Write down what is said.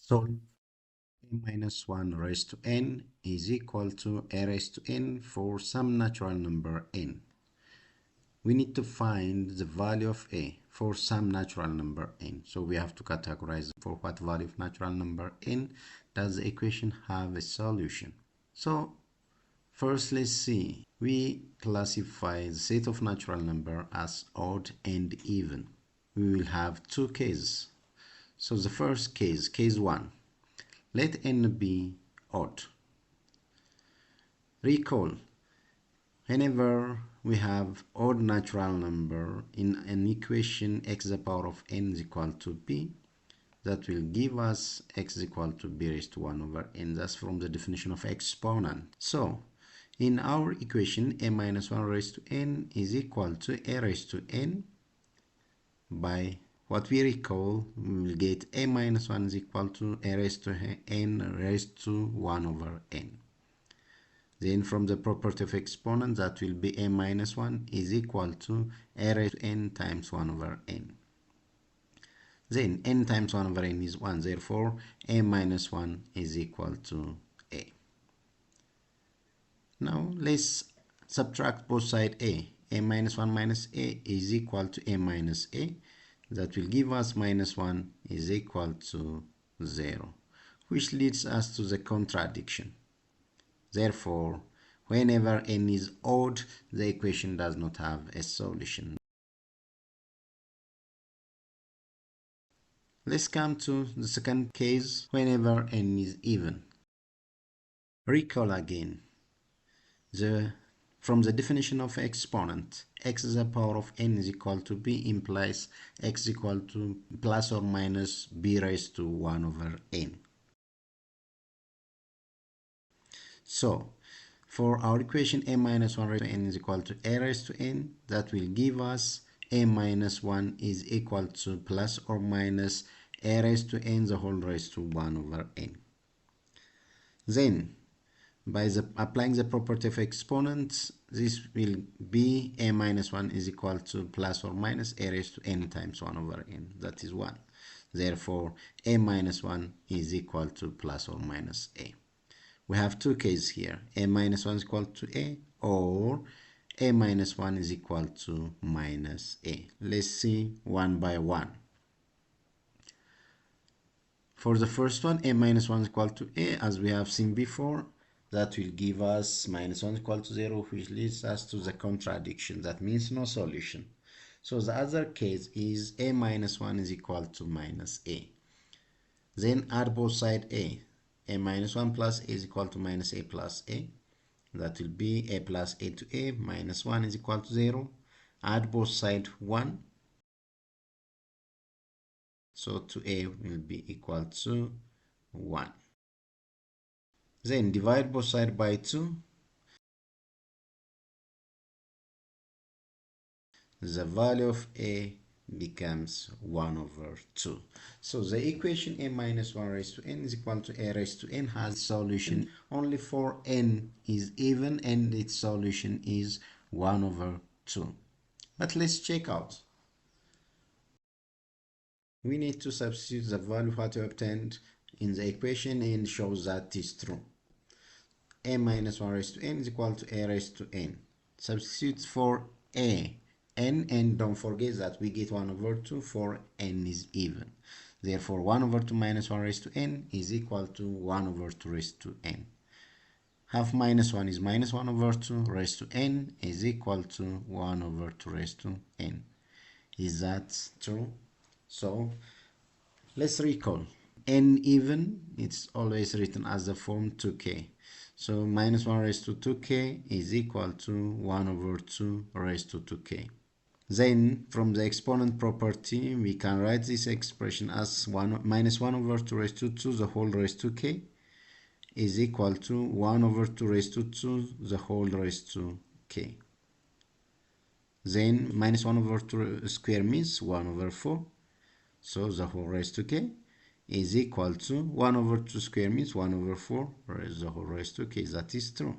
solve a minus 1 raised to n is equal to a raised to n for some natural number n. We need to find the value of a for some natural number n. So we have to categorize for what value of natural number n does the equation have a solution. So first, let's see. We classify the set of natural number as odd and even. We will have two cases. So the first case, case 1, let n be odd. Recall, whenever we have odd natural number in an equation x to the power of n is equal to b, that will give us x is equal to b raised to 1 over n. That's from the definition of exponent. So in our equation, a minus 1 raised to n is equal to a raised to n. By what we recall, we will get a minus 1 is equal to a raised to n raised to 1 over n. Then from the property of exponent, that will be a minus 1 is equal to a raised to n times 1 over n. Then n times 1 over n is 1, therefore a minus 1 is equal to a. Now let's subtract both sides a. A minus 1 minus a is equal to a minus a. That will give us minus 1 is equal to 0, which leads us to the contradiction. Therefore, whenever n is odd, the equation does not have a solution. Let's come to the second case, whenever n is even. Recall again. From the definition of exponent, x to the power of n is equal to b implies x is equal to plus or minus b raised to 1 over n. So, for our equation a minus 1 raised to n is equal to a raised to n, that will give us a minus 1 is equal to plus or minus a raised to n the whole raised to 1 over n. Then, by applying the property of exponents, this will be a minus 1 is equal to plus or minus a raised to n times 1 over n. That is 1. Therefore, a minus 1 is equal to plus or minus a. We have two cases here. A minus 1 is equal to a, or a minus 1 is equal to minus a. Let's see one by one. For the first one, a minus 1 is equal to a, as we have seen before. That will give us minus 1 is equal to 0, which leads us to the contradiction. That means no solution. So the other case is a minus 1 is equal to minus a. Then add both sides a. A minus 1 plus a is equal to minus a plus a. That will be a plus a to a. Minus 1 is equal to 0. Add both sides 1. So to a will be equal to 1. Then divide both sides by 2. The value of a becomes 1 over 2. So the equation a minus 1 raised to n is equal to a raised to n has solution only for n is even, and its solution is 1 over 2. But let's check out. We need to substitute the value what we obtained in the equation and shows that is true. A minus 1 raised to n is equal to a raised to n. Substitute for a, n, and don't forget that we get 1 over 2 for n is even. Therefore, 1 over 2 minus 1 raised to n is equal to 1 over 2 raised to n. Half minus 1 is minus 1 over 2 raised to n is equal to 1 over 2 raised to n. Is that true? So, let's recall. N even, it's always written as the form 2k. So minus 1 raised to 2k is equal to 1 over 2 raised to 2k. Then from the exponent property, we can write this expression as minus 1 over 2 raised to 2 the whole raised to k is equal to 1 over 2 raised to 2 the whole raised to k. Then minus 1 over 2 square means 1 over 4. So the whole raised to k is equal to 1 over 2 square means 1 over 4 raised the whole raised to k. That is true.